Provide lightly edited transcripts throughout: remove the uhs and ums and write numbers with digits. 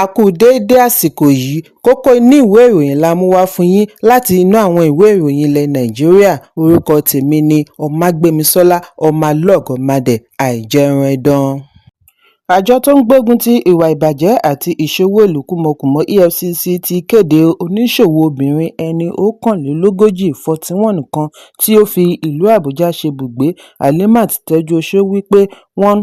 A kú déédé àsìkò yìí, kókó inú ìwé ìròyìn la mú wá fún yín láti inú àwọn ìwé ìròyìn ilẹ̀ Nàìjíríà. Orúkọ tèmi ni Ọmágbémisọ́lá Ọmọlọ́gọ̀mádẹ àìjẹran ẹdán. Àjọ tó ń gbógun ti ìwà ìbàjẹ́ àti ìṣòwò ìlú kúmọkùmọ EFCC ti kéde oníṣòwò obìnrin ẹni 41 kan tí ó fi ìlú Àbújá ṣebùgbé, Halimat Tejuosho wípé wọ́n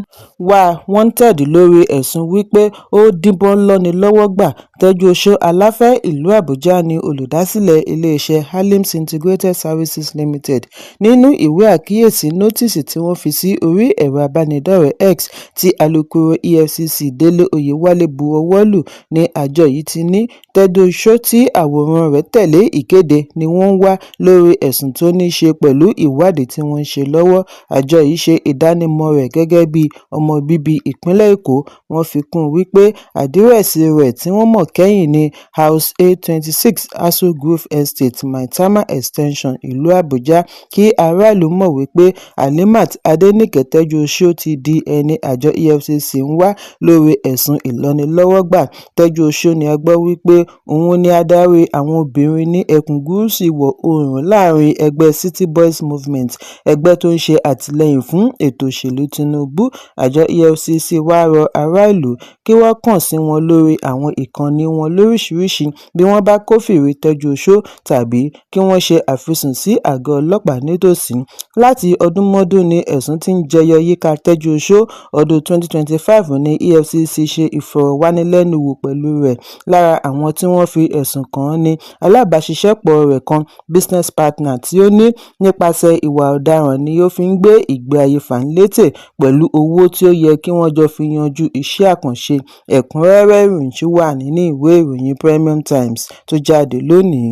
wà wanted lórí ẹ̀sùn wípé ó díbọ́n lọ́ni lọ́wọ́ gbà. Tejuosho, aláfẹ́ ìlú Àbújá, ni olùdásílẹ̀ iléeṣẹ́ Halims Integrated Services Limited. Nínú ìwé àkíyèsí nọ́tìsì tí wọ́n fi sí orí ẹ̀rọ abánidọ́rẹ̀ẹ́ X tí alukoro EFCC Délé Oyèwálé bu ọwọ́ lù, ní àjọ yìí ti ní Tejuosho, tí àwòrán rẹ̀ tẹ̀lé ìkéde, ni wọ́n ń wá lórí ẹ̀sùn tó ní ṣe pẹ̀lú ìwádìí tí wọ́n ń ṣe lọ́wọ́. Àjọ yìí ṣe ìdánimọ̀ rẹ̀ gẹ́gẹ́ bí ọmọ bíbí ìpínlẹ̀ Èkó. Wọ́n fi kún un wípé àdírẹ́sì rẹ̀ tí wọ́n mọ̀ kẹ́yìn ní House A26 Aso Grove Estate, Maitama Extension, ìlú Àbújá. Kí aráàlú mọ̀ wípé Halimat Adéníkẹ́ Tejuosho ti di ẹni àjọ EFCC ń wá lórí ẹ̀sùn ìlọ́nilọ́wọ́gbà. Tejuosho ni a gbọ́ wípé òun ni adarí àwọn obìnrin ní ẹkùn gúúsù ìwọ̀ oòrùn láàrin ẹgbẹ́ City Boys Movement, ẹgbẹ́ tó ń ṣe àtìlẹ́yìn fún ètò òṣèlú Tinubu. Àjọ EFCC wá rọ ará ìlú kí wọ́n kàn sí wọn lórí àwọn ìkànnì wọn lóríṣiríṣi bí wọ́n bá kófìrí Tejuosho, tàbí kí wọ́n ṣe àfisùn sí àgọ́ ọlọ́pàá nítòsí. Láti ọdúnmọ́dún ni ẹ̀sùn ti ń jẹyọ yíká Tejuosho. Ọdún 2025 ni EFCC ṣe ìfọ̀rọ̀wánilẹ́nuwò pẹ̀lú rẹ̀. Lára àwọn tí wọ́n fi ẹ̀sùn kàn án ni alábàáṣiṣẹ́pọ̀ rẹ̀ kan, business partner, tí ó ní nípasẹ̀ ìwà ọ̀daràn ni ó fi ń gbé ìgbé ayé fàǹlétè pẹ̀lú owó tí ó yẹ kí wọ́n jọ fi yanjú iṣẹ́ àkànṣe. Ẹ̀kúnrẹ́rẹ́ ìròyìn ṣì wà nínú ìwé ìròyìn Premium Times tó jáde lónìí.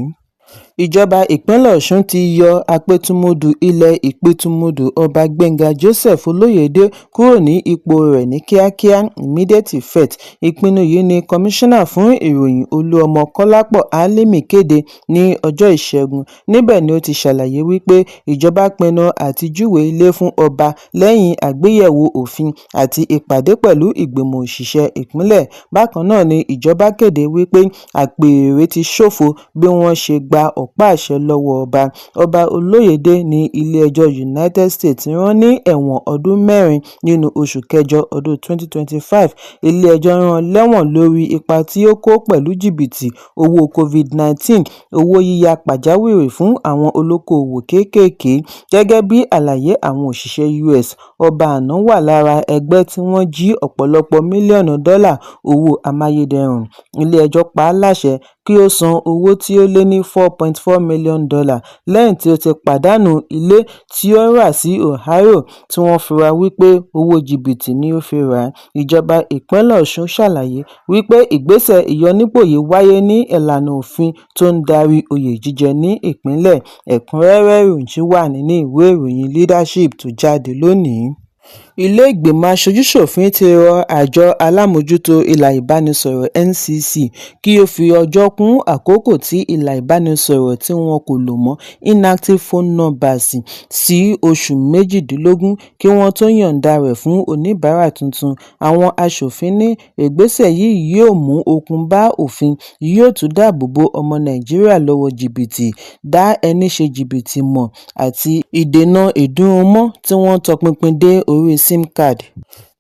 Ìjọba ìpínlẹ̀ Ọ̀ṣun ti yọ apẹ̀tùmọ̀dù ilẹ̀ Ìpẹ̀tùmọ̀dù Ọba Gbénga Joseph Olóyèdé kúrò ní ipò rẹ̀ ní kíákíá, immediate effect. Ìpinnu yìí ni kọmíṣánná fún ìròyìn Olúọmọ Kọ́lápọ̀ Álímì kéde ní ọjọ́ Ìṣẹ́gun. Níbẹ̀ ni ó ti ṣàlàyé wípé ìjọba pinnu àti júwe ilé fún ọba lẹ́yìn àgbéyẹ̀wò òfin àti ìpàdé pẹ̀lú ìgbìmọ̀ òṣìṣẹ́ ìpínlẹ̀. Bákan náà ni ìjọba kéde wípé àpèrè ti ṣòfò bí wọ́n ṣe gba ọ̀pá àṣẹ lọ́wọ́ ọba. Ọba Olóyèdé ní ilé-ẹjọ́ United States rán ní ẹ̀wọ̀n ọdún 4 nínú oṣù kẹjọ ọdún 2025. Ilé-ẹjọ́ rán lẹ́wọ̀n lórí ipa tí ó kó pẹ̀lú jìbìtì owó COVID-19, owó yíyá pàjáwìrì fún àwọn olókoòwò kéékèèké. Gẹ́gẹ́ bí àlàyé àwọn òṣìṣẹ́ US, ọba àná wà lára ẹgbẹ́ tí wọ́n jí ọ̀pọ̀lọpọ̀ mílíọ̀nù dọ́là owó amáyédẹrùn. Ilé-ẹjọ́ pa á láṣẹ kí ó san owó tí ó lé ní $4.4 million lẹ́yìn tí ó ti pàdánù ilé tí ó rà sí Ohio, tí wọ́n fura wípé owó jìbìtì ni ó fi rà á. Ìjọba ìpínlẹ̀ Ọ̀ṣun ṣàlàyé wípé ìgbésẹ̀ ìyọnípò yìí wáyé ní ìlànà òfin tó ń darí oyè jíjẹ ní ìpínlẹ̀. Ẹ̀kúnrẹ́rẹ́ ìròyìn ṣì wà nínú ìwé ìròyìn Leadership tó jáde lónìí. Ilé ìgbìmọ̀ aṣojú-ṣòfin ti rọ àjọ alámòjútó ìlà ìbánisọ̀rọ̀ NCC kí ó fi ọjọ́ kún àkókò tí ìlà ìbánisọ̀rọ̀ tí wọn kò lò mọ́, inactive phone numbers, sí oṣù 18 kí wọ́n tó yọ̀ǹda rẹ̀ fún oníbàárà tuntun. Àwọn aṣòfin ní ìgbésẹ̀ yìí yóò mú okun bá òfin, yóò tún dáàbò bo ọmọ Nàìjíríà lọ́wọ́ jìbìtì, dá ẹni ṣe jìbìtì mọ̀, àti ìdènà ìdúnrúmọ̀ tí wọ́n tọpinpin dé orí SIM card.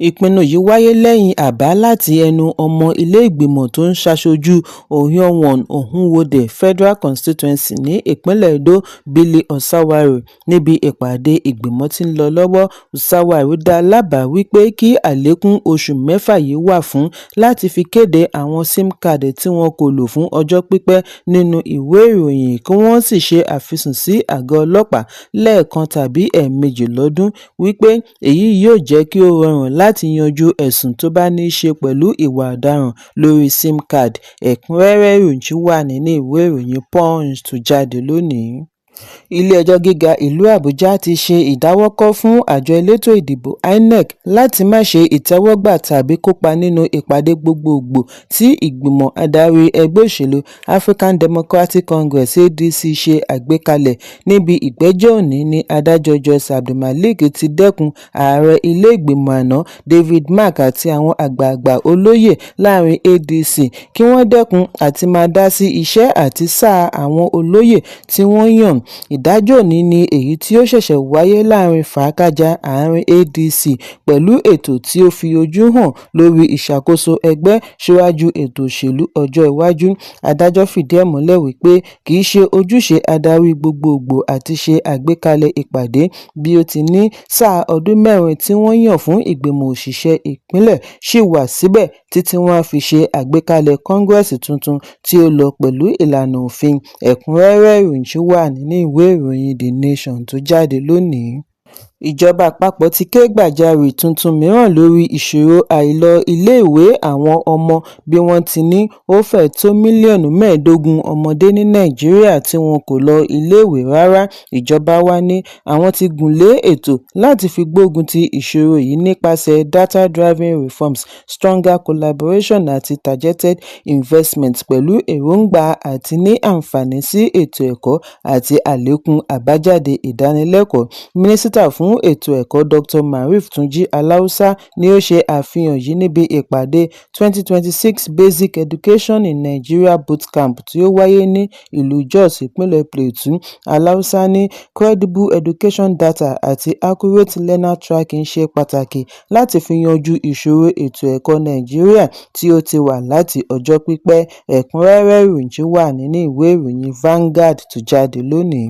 Ìpinnu yìí wáyé lẹ́yìn àbá láti ẹnu ọmọ ilé ìgbìmọ̀ tó ń ṣaṣojú Ohiowan Ohunwode Federal Constituency ní ìpínlẹ̀ Edo, Billy Osawari. Níbi ìpàdé ìgbìmọ̀ tí ń lọ lọ́wọ́, Osawari dá lábàá wípé kí àlékún oṣù 6 yìí wà fún láti fi kéde àwọn SIM card tí wọn kò lò fún ọjọ́ pípẹ́ nínú ìwé ìròyìn, kí wọ́n sì ṣe àfisùn sí àgọ́ ọlọ́pàá lẹ́ẹ̀kan tàbí ẹ̀ẹ̀mejì lọ́dún, wípé èyí yóò jẹ́ kí ó rọrùn láti yanjú ẹ̀sùn tó bá ní í ṣe pẹ̀lú ìwà ọ̀daràn lórí SIM card. Ẹ̀kúnrẹ́rẹ́ ìròyìn ṣì wà nínú ìwé ìròyìn Punch tó jáde lónìí. Ilé-ẹjọ́ Gíga ìlú Àbújá ti ṣe ìdáwọ́kọ̀ fún àjọ elétò ìdìbò INEC láti má ṣe ìtẹ́wọ́gbà tàbí kópa nínú ìpàdé gbogboògbò tí ìgbìmọ̀ adarí ẹgbẹ́ òṣèlú African Democratic Congress (ADC) ṣe àgbékalẹ̀. Níbi ìgbẹ́jọ́ òní ni adájọ́ Joyce Abdulmalik ti dẹ́kun ààrẹ ilé-ìgbìmọ̀ àná David Mark àti àwọn àgbààgbà olóyè láàrin ADC kí wọ́n dẹ́kun àti máa dá sí iṣẹ́ àti sáà àwọn olóyè tí wọ́n yàn. Ìdájọ́ òní ni èyí tí ó ṣẹ̀ṣẹ̀ wáyé láàrin fàákájà àárín ADC pẹ̀lú ètò tí ó fi ojú hàn lórí ìṣàkóso ẹgbẹ́ síwájú ètò òṣèlú ọjọ́ iwájú. Adájọ́ fìdí ẹ̀ múlẹ̀ wípé kì í ṣe ojúṣe adarí gbogboògbò àti ṣe àgbékalẹ̀ ìpàdé bí ó ti ní sáà ọdún 4 tí wọ́n yàn fún ìgbìmọ̀ òṣìṣẹ́ ìpínlẹ̀ ṣì wà síbẹ̀ títí wọ́n á fi ṣe àgbékalẹ̀ kọ́ngírẹ́sì tuntun tí ó lọ pẹ̀lú ìlànà òfin. Ẹ̀kúnrẹ́rẹ́ ìròyìn ṣì wà nínú ìwé ìròyìn The Nation tó jáde lónìí. Ìjọba àpapọ̀ ti ké gbàjarè tuntun mìíràn lórí ìṣòro àìlọ iléèwé àwọn ọmọ bí wọ́n ti ní ó fẹ́ẹ̀ tó mílíọ̀nù 15 ọmọdé ní Nàìjíríà tí wọn kò lọ iléèwé rárá. Ìjọba wa ní àwọn ti gùnlé ètò láti fi gbógun ti ìṣòro yìí nípasẹ̀ data-driven reforms, stronger collaboration àti targeted investment pẹ̀lú èròǹgbà àti ní àǹfààní sí ètò ẹ̀kọ́ àti àlékún àbájáde ìdánilẹ́kọ̀ọ́. Mínísítà fún ètò ẹ̀kọ́ Dr. Maruf Tunji Alausa ni ó ṣe àfihàn yìí níbi ìpàdé 2026 Basic Education in Nigeria Bootcamp tí ó wáyé ní ìlú Jos, ìpínlẹ̀ Plateau. Alausa ní credible education data àti accurate learner tracking ṣe pàtàkì láti fi yanjú ìṣòro ètò ẹ̀kọ́ Nàìjíríà tí ó ti wà láti ọjọ́ pípẹ́. Ẹ̀kúnrẹ́rẹ́ ìròyìn wà nínú ìwé ìròyìn Vanguard tó jáde lónìí.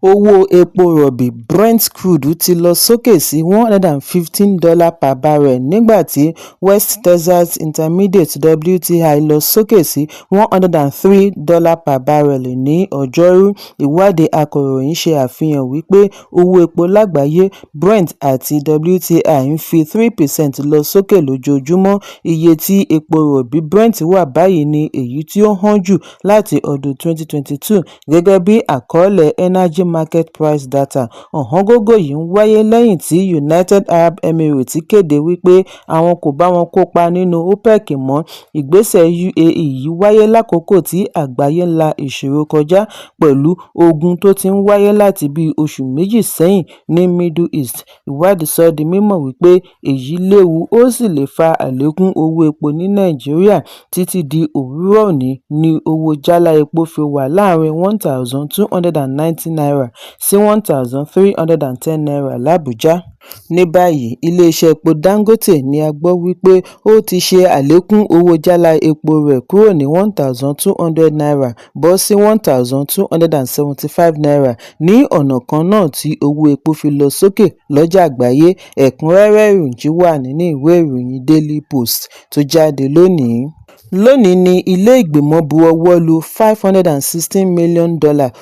Owó epo rọ̀bì Brent crude ti lọ sókè sí $115 per barrel nígbà tí West Texas Intermediate WTI lọ sókè sí $103 per barrel ní Ọjọ́rú. Ìwádìí akọ̀ròyìn ṣe àfihàn wípé owó epo lágbàáyé Brent àti WTI ń fi 3% lọ sókè lójoojúmọ́. Iye tí epo rọ̀bì Brent wà báyìí ni èyí tí ó hàn jù láti ọdún 2022 gẹ́gẹ́ bí àkọọ́lẹ̀ Energy Market Price Data. Ọ̀wọ́ngógó yìí ń wáyé lẹ́yìn tí United Arab Emirates kéde wípé àwọn kò bá wọn kópa nínú OPEC mọ́. Ìgbésẹ̀ UAE yìí wáyé lákòókò tí àgbáyé ń la ìṣòro kọjá pẹ̀lú ogun tó ti ń wáyé láti bí oṣù méjì sẹ́yìn ní Middle East. Ìwádìí sọ di mímọ̀ wípé èyí léwu ó sì lè fa àlékún owó epo ní Nàìjíríà. Títí di òwúrọ̀ òní ni owó jálá epo fi wà láàrin $1,290 sí $1,310 l'Àbújá. Ní báyìí, ilé-iṣẹ́ epo Dangote ni a gbọ́ wípé ó ti ṣe àlékún owó jálá epo rẹ̀ kúrò ní $1,200 bọ́ sí $1,275 ní ọ̀nà kan náà tí owó epo fi lọ sókè lọ́jà àgbáyé. Ẹ̀kúnrẹ́rẹ́ ìròyìn wà nínú ìwé ìròyìn Daily Post tó jáde lónìí. Lónìí ni ilé ìgbìmọ̀ bu ọwọ́ lu $516 million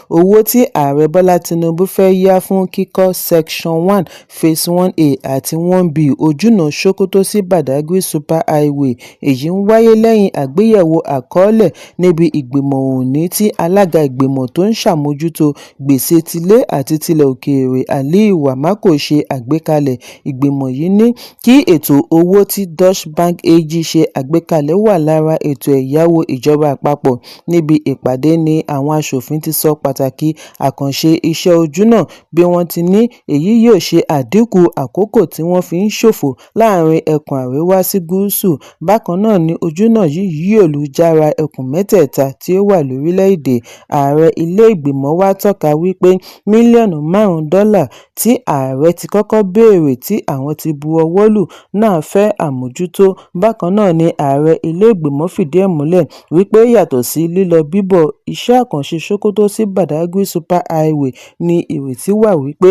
owó tí ààrẹ Bọ́lá Tinubu fẹ́ yá fún kíkọ́ Section 1 Phase 1A àti 1B ojúnà Sokoto sí Badagry Super Highway. Èyí ń wáyé lẹ́yìn àgbéyẹ̀wò àkọọ́lẹ̀ níbi ìgbìmọ̀ òní tí alága ìgbìmọ̀ tó ń ṣàmójútó gbèsè tilé àti tilẹ̀ òkèèrè Aliyu Wamako ṣe àgbékalẹ̀. Ìgbìmọ̀ yìí ní kí ètò owó tí Deutsche Bank AG ṣe àgbékalẹ̀ wà lára ètò ẹ̀yáwó ìjọba àpapọ̀. Níbi ìpàdé ni àwọn aṣòfin ti sọ pàtàkì àkànṣe iṣẹ́ ojúnà bí wọ́n ti ní èyí yóò ṣe àdínkù àkókò tí wọ́n fi ń ṣòfò láàrin ẹkùn àríwá sí gúúsù. Bákan náà ni ojúnà yìí yóò lu jára ẹkùn mẹ́tẹ̀ẹ̀ta tí ó wà lórílẹ̀-èdè. Ààrẹ ilé ìgbìmọ̀ wa tọ́ka wípé mílíọ̀nù $5 tí ààrẹ ti kọ́kọ́ béèrè tí àwọn ti bu ọwọ́ lù náà fẹ́ àmójútó. Bákan náà ni ààrẹ ilé ìgbìmọ̀ fìdí ẹ̀ múlẹ̀ wípé yàtọ̀ sí lílọ bíbọ̀ iṣẹ́ àkànṣe Sokoto sí Badagry Super Highway ní ìrètí wà wípé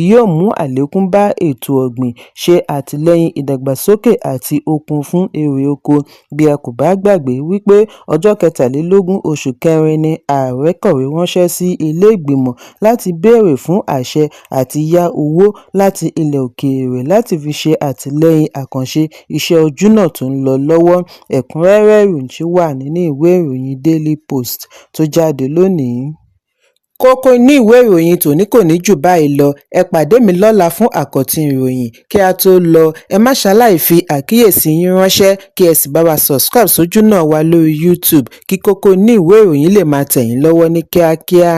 yóò mú àlékún bá ètò ọ̀gbìn, ṣe àtìlẹ́yìn ìdàgbàsókè àti okun fún èrè oko. Bí a kò bá gbàgbé wípé ọjọ́ 23 oṣù kẹrin ni ààrẹ kọ̀wé ránṣẹ́ sí ilé ìgbìmọ̀ láti béèrè fún àṣẹ àti yá owó láti ilẹ̀ òkèèrè láti fi ṣe àtìlẹ́yìn àkànṣe iṣẹ́ ojúnà tó ń lọ lọ́wọ́. Ẹ̀kúnrẹ́rẹ́ ìròyìn wà nínú ìwé ìròyìn Daily Post tó jáde lónìí. Kókó inú ìwé ìròyìn tòní kò ní jù báyìí lọ. Ẹ pàdé mi lọ́la fún àkọ́tún ìròyìn. Kí a tó lọ, ẹ má ṣaláì fi àkíyèsí yín ránṣẹ́ kí ẹ sì bá wa subscribe sójú náà wa lórí YouTube kí kókó inú ìwé ìròyìn lè máa tẹ̀ yín lọ́wọ́ ní kíákíá.